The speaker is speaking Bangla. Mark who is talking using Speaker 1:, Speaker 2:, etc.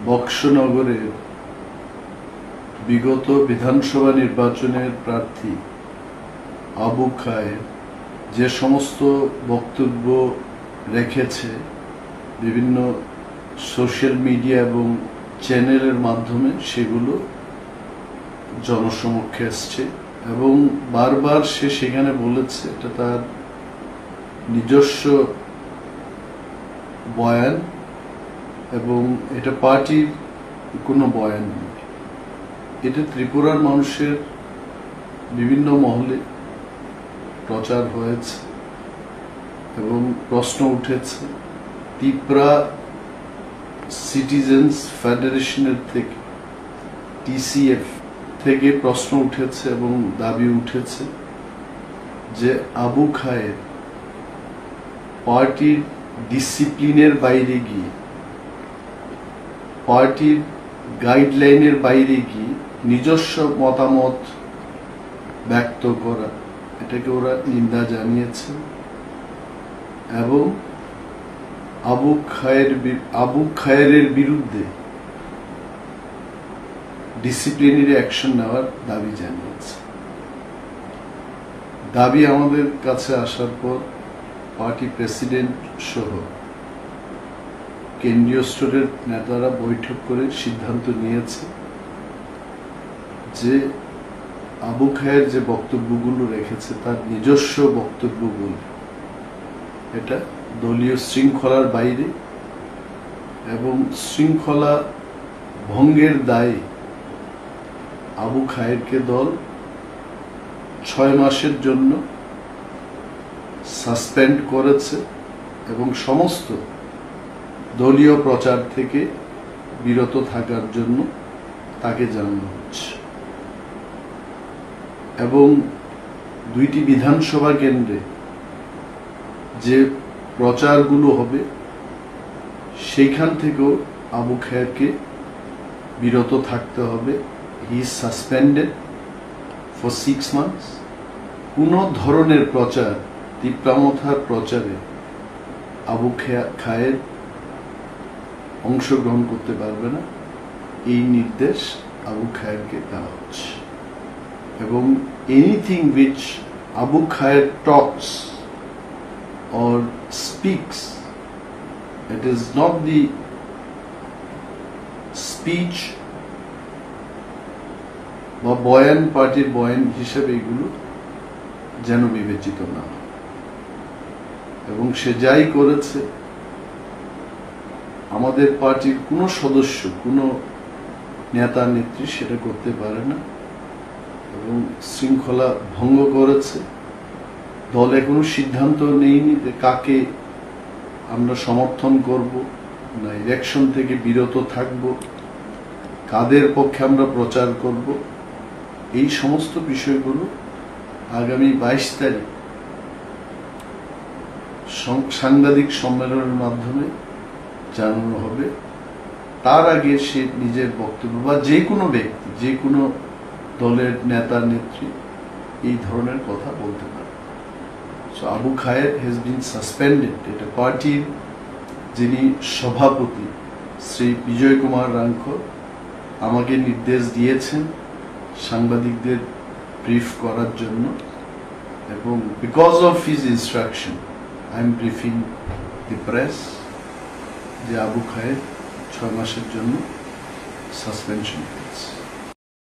Speaker 1: বক্সনগরের বিগত বিধানসভা নির্বাচনের প্রার্থী আবু খায়ের যে সমস্ত বক্তব্য রেখেছে বিভিন্ন সোশ্যাল মিডিয়া এবং চ্যানেলের মাধ্যমে, সেগুলো জনসমক্ষে আসছে এবং বারবার সে সেখানে বলেছে এটা তার নিজস্ব বয়ান এবং এটা পার্টির কোনো বয়ান নেই। এটা ত্রিপুরার মানুষের বিভিন্ন মহলে প্রচার হয়েছে এবং প্রশ্ন উঠেছে। ত্রিপুরা সিটিজেন্স ফেডারেশনের থেকে, TCF থেকে প্রশ্ন উঠেছে এবং দাবি উঠেছে যে আবু খায়ের পার্টির ডিসিপ্লিনের বাইরে গিয়ে, পার্টির গাইডলাইনের বাইরে গিয়ে নিজস্ব মতামত ব্যক্ত করা, এটাকে ওরা নিন্দা জানিয়েছে এবং আবু খায়েরের বিরুদ্ধে ডিসিপ্লিনারি অ্যাকশন নেওয়ার দাবি জানিয়েছে। দাবি আমাদের কাছে আসার পর পার্টি প্রেসিডেন্ট সহ কেন্দ্রীয় স্তরের নেতারা বৈঠক করে সিদ্ধান্ত নিয়েছে যে আবু খায়ের যে বক্তব্যগুলো রেখেছে তার নিজস্ব বক্তব্যগুলো, এটা দলীয় শৃঙ্খলার বাইরে এবং শৃঙ্খলা ভঙ্গের দায়ে আবু খায়েরকে দল 6 মাসের জন্য সাসপেন্ড করেছে এবং সমস্ত দলীয় প্রচার থেকে বিরত থাকার জন্য তাকে জানানো হচ্ছে এবং 2টি বিধানসভা কেন্দ্রে যে প্রচারগুলো হবে সেইখান থেকেও আবু খায়েরকে বিরত থাকতে হবে। He is suspended for 6 months. কোনো ধরনের প্রচার, তীব্রামথার প্রচারে আবু খায়ের অংশগ্রহণ করতে পারবে না, এই নির্দেশ আবু খায়েরকে দেওয়া হচ্ছে এবং anything which Abu Khayer talks or speaks, it is not the speech বা বয়ান, পার্টির বয়ান হিসেবে এগুলো যেন বিবেচিত না হয় এবং সে যাই করেছে আমাদের পার্টির কোনো সদস্য, কোনো নেতা নেত্রী সেটা করতে পারে না এবং শৃঙ্খলা ভঙ্গ করেছে। দল এখনো সিদ্ধান্ত নেয়নি যে কাকে আমরা সমর্থন করব না ইলেকশন থেকে বিরত থাকব, কাদের পক্ষে আমরা প্রচার করব। এই সমস্ত বিষয়গুলো আগামী 22 তারিখ সাংবাদিক সম্মেলনের মাধ্যমে জানানো হবে। তার আগে সে নিজের বক্তব্য বা যে কোনো ব্যক্তি, যে কোনো দলের নেতা নেত্রী এই ধরনের কথা বলতে পারে। So Abu Khayer has been suspended. এটা পার্টির যিনি সভাপতি শ্রী বিজয় কুমার রাঙ্কর আমাকে নির্দেশ দিয়েছেন সাংবাদিকদের ব্রিফ করার জন্য এবং because of his instruction I am briefing the press যে আবু খায়ের 6 মাসের জন্য সাসপেনশন হয়েছে।